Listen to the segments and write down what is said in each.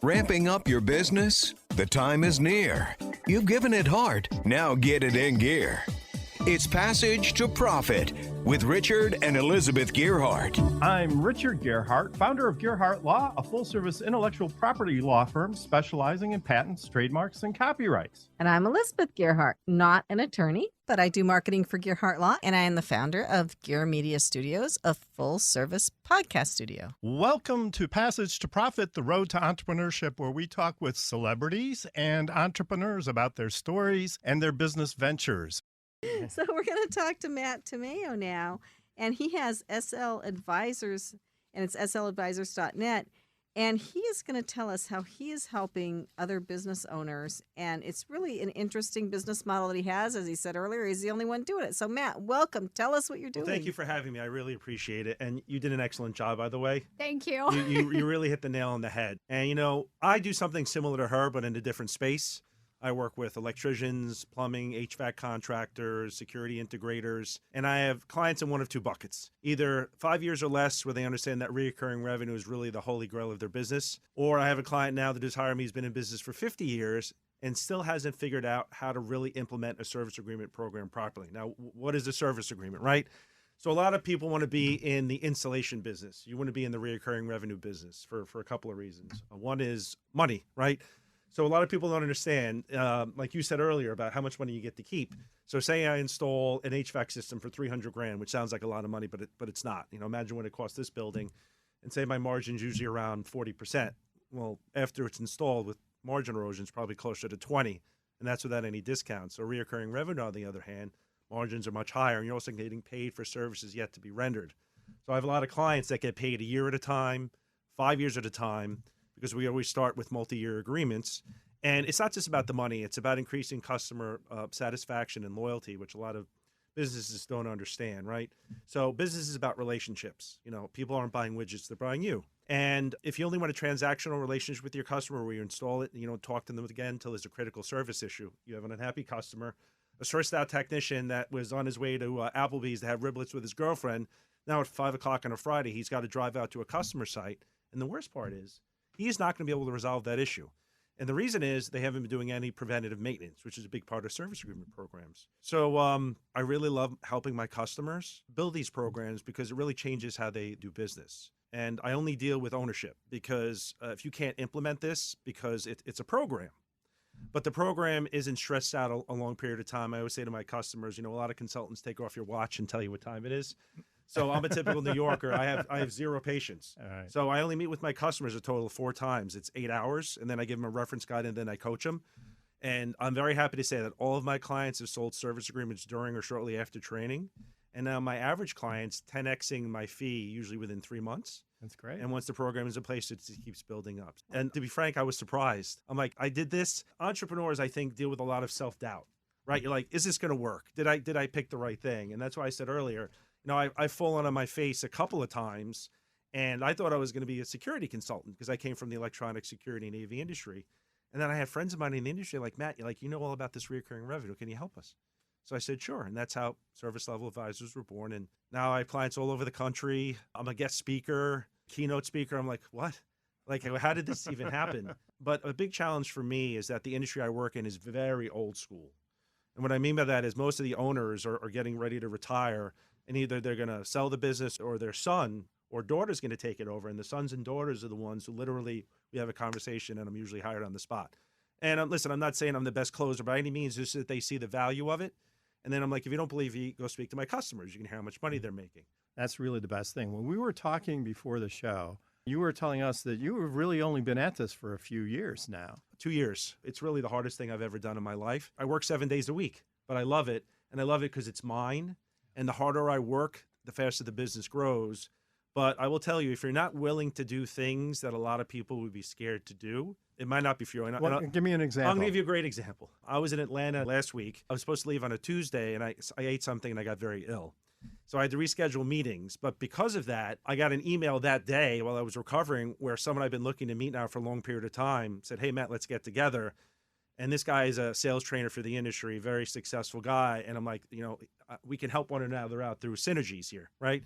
Ramping up your business? The time is near. You've given it heart. Now get it in gear. It's Passage to Profit with Richard and Elizabeth Gearhart. I'm Richard Gearhart, founder of Gearhart Law, a full-service intellectual property law firm specializing in patents, trademarks, and copyrights. And I'm Elizabeth Gearhart, not an attorney, but I do marketing for Gearhart Law, and I am the founder of Gear Media Studios, a full-service podcast studio. Welcome to Passage to Profit, the road to entrepreneurship, where we talk with celebrities and entrepreneurs about their stories and their business ventures. So we're going to talk to Matt Tomao now, and he has SL Advisors, and it's sladvisors.net, and he is going to tell us how he is helping other business owners, and it's really an interesting business model that he has. As he said earlier, he's the only one doing it. So Matt, welcome. Tell us what you're doing. Well, thank you for having me. I really appreciate it, and you did an excellent job, by the way. Thank you. You really hit the nail on the head. And, you know, I do something similar to her, but in a different space. I work with electricians, plumbing, HVAC contractors, security integrators, and I have clients in one of two buckets. Either 5 years or less where they understand that recurring revenue is really the holy grail of their business, or I have a client now that has hired me, who's been in business for 50 years and still hasn't figured out how to really implement a service agreement program properly. Now, what is a service agreement, right? So a lot of people want to be in the installation business. You want to be in the recurring revenue business for a couple of reasons. One is money, right? So a lot of people don't understand, like you said earlier, about how much money you get to keep. So say I install an HVAC system for $300,000, which sounds like a lot of money, but it's not. You know, imagine what it costs this building, and say my margin's usually around 40%. Well, after it's installed with margin erosion, it's probably closer to 20, and that's without any discounts. So recurring revenue, on the other hand, margins are much higher, and you're also getting paid for services yet to be rendered. So I have a lot of clients that get paid a year at a time, 5 years at a time, because we always start with multi-year agreements. And it's not just about the money. It's about increasing customer satisfaction and loyalty, which a lot of businesses don't understand, right? So business is about relationships. You know, people aren't buying widgets, they're buying you. And if you only want a transactional relationship with your customer where you install it and you don't talk to them again until there's a critical service issue, you have an unhappy customer, a stressed out technician that was on his way to Applebee's to have riblets with his girlfriend. Now at 5 o'clock on a Friday, he's got to drive out to a customer site. And the worst part is, he is not going to be able to resolve that issue. And the reason is they haven't been doing any preventative maintenance, which is a big part of service agreement programs. So I really love helping my customers build these programs because it really changes how they do business. And I only deal with ownership because if you can't implement this, because it's a program, but the program isn't stressed out a long period of time. I always say to my customers, you know, a lot of consultants take off your watch and tell you what time it is. So I'm a typical New Yorker. I have zero patience. Right. So I only meet with my customers a total of 4 times. It's 8 hours, and then I give them a reference guide, and then I coach them. And I'm very happy to say that all of my clients have sold service agreements during or shortly after training. And now my average client's 10xing my fee usually within 3 months. That's great. And once the program is in place, it just keeps building up. And to be frank, I was surprised. I'm like, I did this. Entrepreneurs, I think, deal with a lot of self-doubt, right? You're like, is this going to work? Did I pick the right thing? And that's why I said earlier, you know, I've fallen on my face a couple of times, and I thought I was going to be a security consultant because I came from the electronic security and AV industry. And then I had friends of mine in the industry like, Matt, you know all about this recurring revenue. Can you help us? So I said, sure. And that's how Service Level Advisors were born. And now I have clients all over the country. I'm a guest speaker, keynote speaker. I'm like, what? Like, how did this even happen? But a big challenge for me is that the industry I work in is very old school. And what I mean by that is most of the owners are getting ready to retire, and either they're going to sell the business or their son or daughter's going to take it over. And the sons and daughters are the ones who literally, we have a conversation and I'm usually hired on the spot. And listen, I'm not saying I'm the best closer by any means, just that they see the value of it. And then I'm like, if you don't believe me, go speak to my customers. You can hear how much money they're making. That's really the best thing. When we were talking before the show, you were telling us that you have really only been at this for a few years now. 2 years. It's really the hardest thing I've ever done in my life. I work 7 days a week, but I love it. And I love it because it's mine. And the harder I work, the faster the business grows. But I will tell you, if you're not willing to do things that a lot of people would be scared to do, it might not be for you. Well, give me an example. I'm going to give you a great example. I was in Atlanta last week. I was supposed to leave on a Tuesday, and I ate something, and I got very ill. So I had to reschedule meetings. But because of that, I got an email that day while I was recovering where someone I've been looking to meet now for a long period of time said, hey, Matt, let's get together. And this guy is a sales trainer for the industry, very successful guy. And I'm like, we can help one another out through synergies here, right?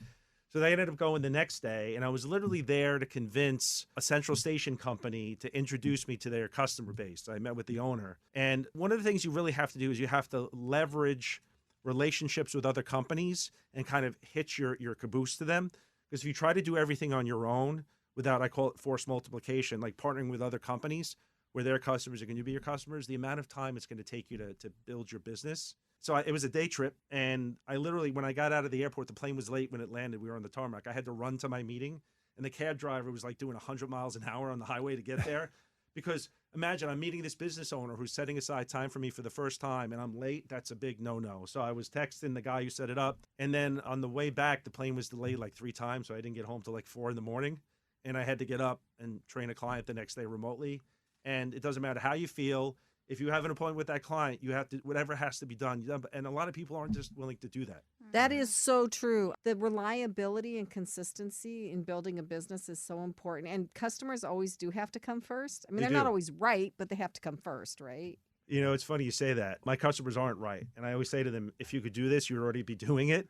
So they ended up going the next day, and I was literally there to convince a central station company to introduce me to their customer base. I met with the owner. And one of the things you really have to do is you have to leverage relationships with other companies and kind of hitch your caboose to them. Because if you try to do everything on your own without, I call it force multiplication, like partnering with other companies where their customers are going to be your customers, the amount of time it's going to take you to build your business. So it was a day trip, and I literally, when I got out of the airport, the plane was late when it landed. We were on the tarmac. I had to run to my meeting, and the cab driver was like doing 100 miles an hour on the highway to get there. Because imagine I'm meeting this business owner who's setting aside time for me for the first time, and I'm late. That's a big no-no. So I was texting the guy who set it up, and then on the way back, the plane was delayed like 3 times, so I didn't get home till like 4 in the morning, and I had to get up and train a client the next day remotely. And it doesn't matter how you feel. If you have an appointment with that client, you have to, whatever has to be done. And a lot of people aren't just willing to do that. That is so true. The reliability and consistency in building a business is so important. And customers always do have to come first. I mean, they're not always right, but they have to come first, right? You know, it's funny you say that. My customers aren't right. And I always say to them, if you could do this, you'd already be doing it.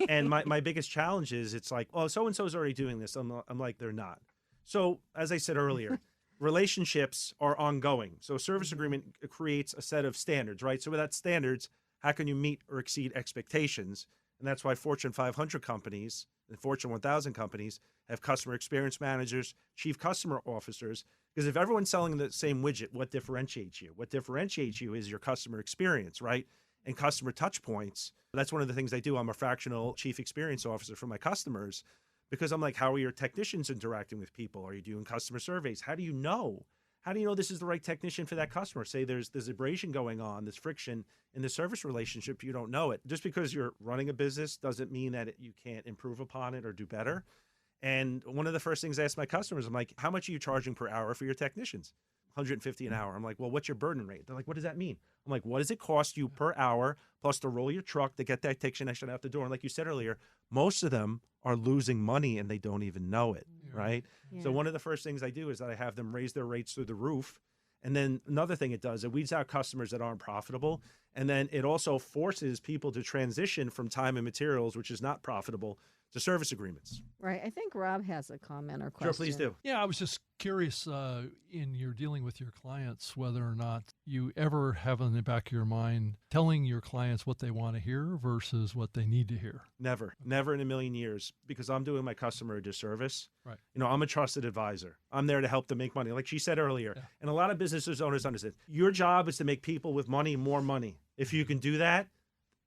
And my biggest challenge is it's like, oh, so-and-so's already doing this. I'm like, they're not. So as I said earlier, relationships are ongoing. So a service agreement creates a set of standards, right? So without standards, how can you meet or exceed expectations? And that's why Fortune 500 companies and Fortune 1000 companies have customer experience managers, chief customer officers, because if everyone's selling the same widget, what differentiates you? What differentiates you is your customer experience, right? And customer touch points. That's one of the things I do. I'm a fractional chief experience officer for my customers. Because I'm like, how are your technicians interacting with people? Are you doing customer surveys? How do you know? How do you know this is the right technician for that customer? Say there's abrasion going on, there's friction in the service relationship, you don't know it. Just because you're running a business doesn't mean that you can't improve upon it or do better. And one of the first things I ask my customers, I'm like, how much are you charging per hour for your technicians? $150 an hour. I'm like, well, what's your burden rate? They're like, what does that mean? I'm like, what does it cost you per hour plus to roll your truck to get that technician out the door? And like you said earlier, most of them are losing money and they don't even know it, right? Yeah. So one of the first things I do is that I have them raise their rates through the roof. And then another thing it does, it weeds out customers that aren't profitable. And then it also forces people to transition from time and materials, which is not profitable, to service agreements. Right. I think Rob has a comment or question. Sure, please do. Yeah, I was just curious in your dealing with your clients, whether or not you ever have in the back of your mind telling your clients what they want to hear versus what they need to hear. Never in a million years, because I'm doing my customer a disservice. Right. You know, I'm a trusted advisor. I'm there to help them make money. Like she said earlier, and a lot of business owners understand, your job is to make people with money more money. If you can do that,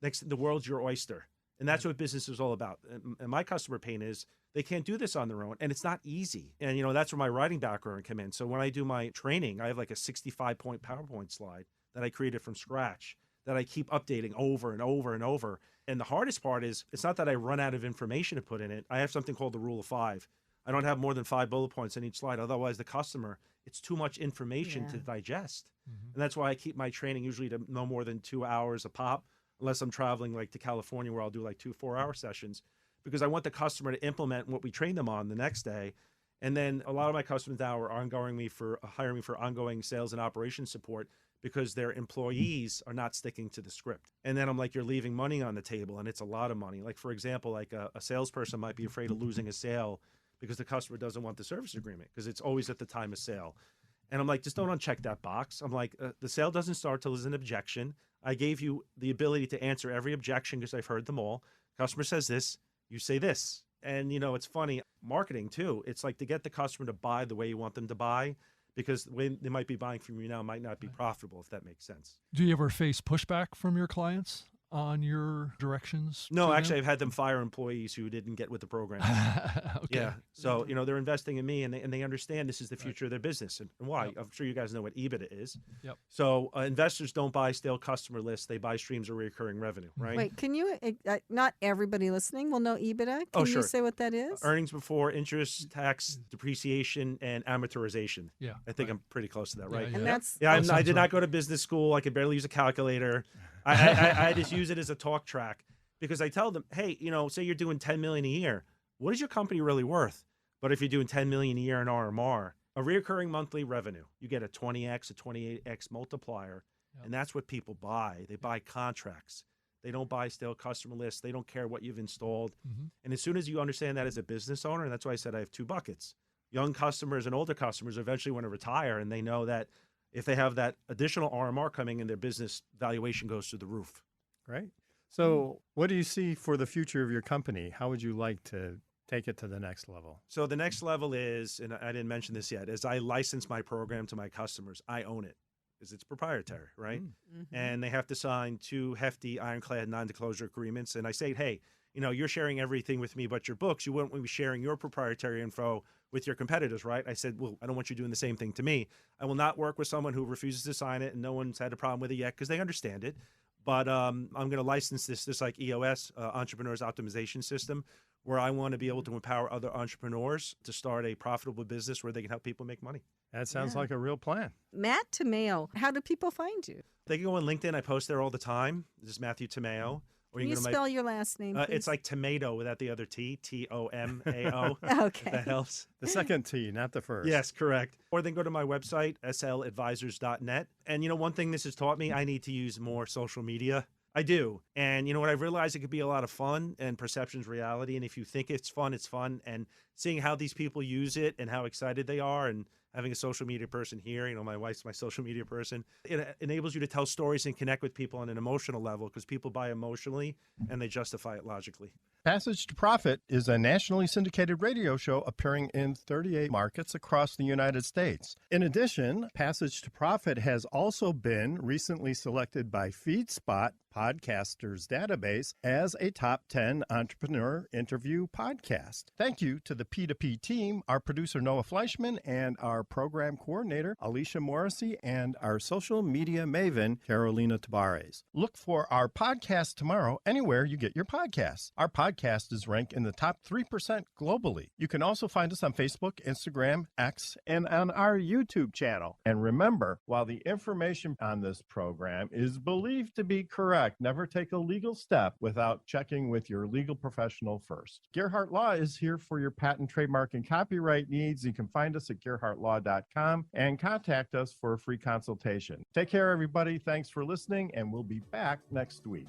the world's your oyster. And that's what business is all about. And my customer pain is they can't do this on their own. And it's not easy. And, you know, that's where my writing background came in. So when I do my training, I have like a 65-point PowerPoint slide that I created from scratch that I keep updating over and over and over. And the hardest part is it's not that I run out of information to put in it. I have something called the rule of 5. I don't have more than 5 bullet points on each slide. Otherwise, the customer, it's too much information to digest. Mm-hmm. And that's why I keep my training usually to no more than 2 hours a pop, unless I'm traveling like to California where I'll do like 2 4-hour sessions, because I want the customer to implement what we train them on the next day. And then a lot of my customers now are hiring me for ongoing sales and operations support because their employees are not sticking to the script. And then I'm like, you're leaving money on the table, and it's a lot of money. Like, for example, like a salesperson might be afraid of losing a sale because the customer doesn't want the service agreement because it's always at the time of sale. And I'm like, just don't uncheck that box. I'm like, the sale doesn't start till there's an objection. I gave you the ability to answer every objection because I've heard them all. Customer says this, you say this. And, you know, it's funny, marketing too. It's like to get the customer to buy the way you want them to buy, because the way they might be buying from you now might not be profitable, if that makes sense. Do you ever face pushback from your clients on your directions? No, actually, I've had them fire employees who didn't get with the program. Okay. Yeah. So, you know, they're investing in me, and they understand this is the future of their business. And why? Yep. I'm sure you guys know what EBITDA is. Yep. So investors don't buy stale customer lists. They buy streams of recurring revenue, right? Wait, can you, not everybody listening will know EBITDA. Can you say what that is? Earnings before interest, tax, depreciation, and amortization. Yeah. I think I'm pretty close to that, right? And that's... Yeah, I did not go to business school. I could barely use a calculator. I just use it as a talk track, because I tell them, hey, you know, say you're doing $10 million a year. What is your company really worth? But if you're doing $10 million a year in RMR, a recurring monthly revenue, you get a 20x, a 28x multiplier. Yep. And that's what people buy. They buy contracts. They don't buy stale customer lists. They don't care what you've installed. Mm-hmm. And as soon as you understand that as a business owner, and that's why I said I have two buckets. Young customers and older customers eventually want to retire, and they know that if they have that additional RMR coming in, their business valuation goes through the roof. Great. So what do you see for the future of your company? How would you like to take it to the next level? So the next level is, and I didn't mention this yet, is I license my program to my customers. I own it because it's proprietary, right? Mm-hmm. And they have to sign 2 hefty ironclad non-disclosure agreements. And I say, hey, you're sharing everything with me but your books. You wouldn't be sharing your proprietary info with your competitors, right? I said, well, I don't want you doing the same thing to me. I will not work with someone who refuses to sign it, and no one's had a problem with it yet because they understand it. But I'm going to license this like EOS, Entrepreneurs Optimization System, where I want to be able to empower other entrepreneurs to start a profitable business where they can help people make money. That sounds like a real plan. Matt Tomao, how do people find you? They can go on LinkedIn. I post there all the time. This is Matthew Tomao. Or Can you go to spell your last name, please? it's like tomato without the other T, Tomao. Okay. If that helps. The second T, not the first. Yes, correct. Or then go to my website, sladvisors.net. And one thing this has taught me, I need to use more social media. I do. And what I've realized, it could be a lot of fun, and perception's reality. And if you think it's fun, it's fun. And seeing how these people use it and how excited they are, and having a social media person here, my wife's my social media person, it enables you to tell stories and connect with people on an emotional level, because people buy emotionally and they justify it logically. Passage to Profit is a nationally syndicated radio show appearing in 38 markets across the United States. In addition, Passage to Profit has also been recently selected by FeedSpot Podcasters Database as a top 10 entrepreneur interview podcast. Thank you to the P2P team, our producer Noah Fleischman, and our program coordinator Alicia Morrissey, and our social media maven Carolina Tabares. Look for our podcast tomorrow anywhere you get your podcasts. Our podcast is ranked in the top 3% globally. You can also find us on Facebook, Instagram, X, and on our YouTube channel. And remember, while the information on this program is believed to be correct, never take a legal step without checking with your legal professional first. Gearhart Law is here for your patent, trademark, and copyright needs. You can find us at gearhartlaw.com and contact us for a free consultation. Take care, everybody. Thanks for listening, and we'll be back next week.